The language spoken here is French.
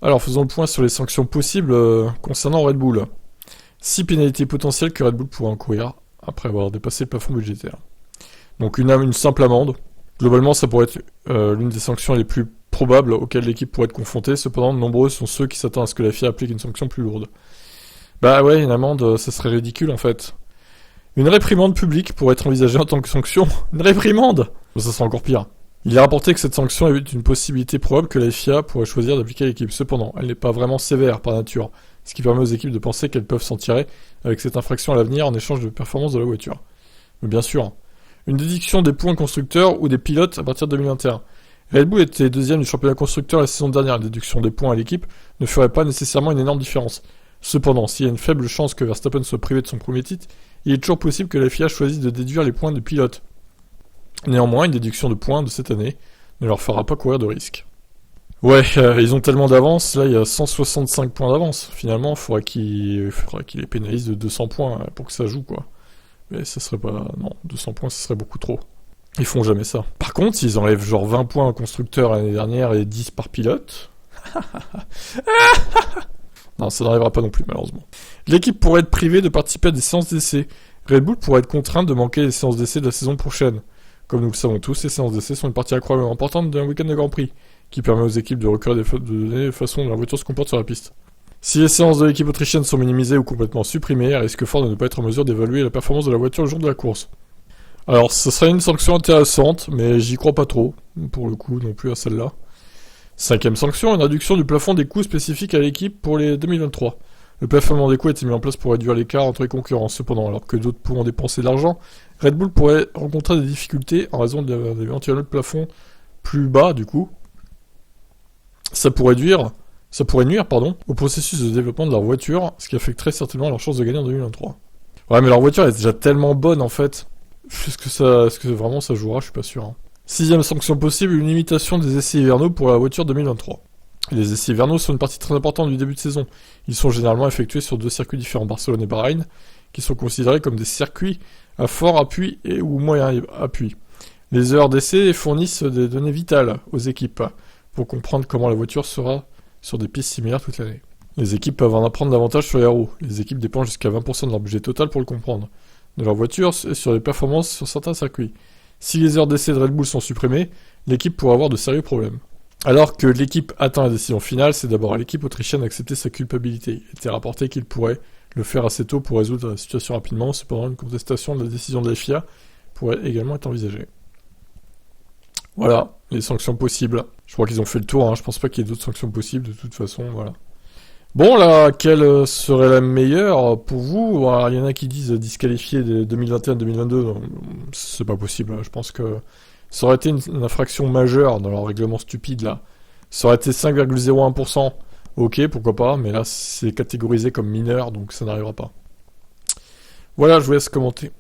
Alors, faisons le point sur les sanctions possibles concernant Red Bull. 6 pénalités potentielles que Red Bull pourrait encourir après avoir dépassé le plafond budgétaire. Donc une simple amende. Globalement, ça pourrait être l'une des sanctions les plus probables auxquelles l'équipe pourrait être confrontée. Cependant, nombreux sont ceux qui s'attendent à ce que la FIA applique une sanction plus lourde. Bah ouais, une amende, ça serait ridicule en fait. Une réprimande publique pourrait être envisagée en tant que sanction. Une réprimande! Ça serait encore pire. Il est rapporté que cette sanction est une possibilité probable que la FIA pourrait choisir d'appliquer à l'équipe. Cependant, elle n'est pas vraiment sévère par nature, ce qui permet aux équipes de penser qu'elles peuvent s'en tirer avec cette infraction à l'avenir en échange de performance de la voiture. Mais bien sûr, une déduction des points constructeurs ou des pilotes à partir de 2021. Red Bull était deuxième du championnat constructeur la saison dernière. La déduction des points à l'équipe ne ferait pas nécessairement une énorme différence. Cependant, s'il y a une faible chance que Verstappen soit privé de son premier titre, il est toujours possible que la FIA choisisse de déduire les points de pilote. Néanmoins, une déduction de points de cette année ne leur fera pas courir de risque. Ouais, ils ont tellement d'avance, là il y a 165 points d'avance. Finalement, il faudrait qu'ils les pénalisent de 200 points pour que ça joue, quoi. Mais ça serait pas... Non, 200 points, ça serait beaucoup trop. Ils font jamais ça. Par contre, s'ils enlèvent genre 20 points au constructeur l'année dernière et 10 par pilote... Non, ça n'arrivera pas non plus, malheureusement. L'équipe pourrait être privée de participer à des séances d'essai. Red Bull pourrait être contrainte de manquer les séances d'essai de la saison prochaine. Comme nous le savons tous, les séances d'essai sont une partie incroyablement importante d'un week-end de Grand Prix, qui permet aux équipes de recueillir des données de façon dont la voiture se comporte sur la piste. Si les séances de l'équipe autrichienne sont minimisées ou complètement supprimées, elle risque fort de ne pas être en mesure d'évaluer la performance de la voiture le jour de la course. Alors, ce serait une sanction intéressante, mais j'y crois pas trop, pour le coup, non plus à celle-là. 5e sanction, une réduction du plafond des coûts spécifiques à l'équipe pour les 2023. Le plafonnement des coûts a été mis en place pour réduire l'écart entre les concurrents. Cependant, alors que d'autres pourront dépenser de l'argent, Red Bull pourrait rencontrer des difficultés en raison d'un éventuel plafond plus bas, du coup. Ça pourrait nuire, au processus de développement de leur voiture, ce qui affecterait certainement leur chance de gagner en 2023. Ouais, mais leur voiture est déjà tellement bonne, en fait. Est-ce que vraiment ça jouera? Je suis pas sûr. 6e sanction possible, une limitation des essais hivernaux pour la voiture 2023. Les essais hivernaux sont une partie très importante du début de saison. Ils sont généralement effectués sur 2 circuits différents, Barcelone et Bahreïn, qui sont considérés comme des circuits à fort appui ou moyen appui. Les heures d'essai fournissent des données vitales aux équipes pour comprendre comment la voiture sera sur des pistes similaires toute l'année. Les équipes peuvent en apprendre davantage sur les roues. Les équipes dépensent jusqu'à 20% de leur budget total pour le comprendre, de leur voiture et sur les performances sur certains circuits. Si les heures d'essai de Red Bull sont supprimées, l'équipe pourrait avoir de sérieux problèmes. Alors que l'équipe attend la décision finale, c'est d'abord à l'équipe autrichienne d'accepter sa culpabilité. Il était rapporté qu'il pourrait le faire assez tôt pour résoudre la situation rapidement. Cependant, une contestation de la décision de la FIA pourrait également être envisagée. Voilà, les sanctions possibles. Je crois qu'ils ont fait le tour, je pense pas qu'il y ait d'autres sanctions possibles, de toute façon, voilà. Bon, là, quelle serait la meilleure pour vous? Alors, il y en a qui disent disqualifier de 2021-2022, c'est pas possible, je pense que ça aurait été une infraction majeure dans leur règlement stupide, là. Ça aurait été 5,01%, ok, pourquoi pas, mais là, c'est catégorisé comme mineur, donc ça n'arrivera pas. Voilà, je vous laisse commenter.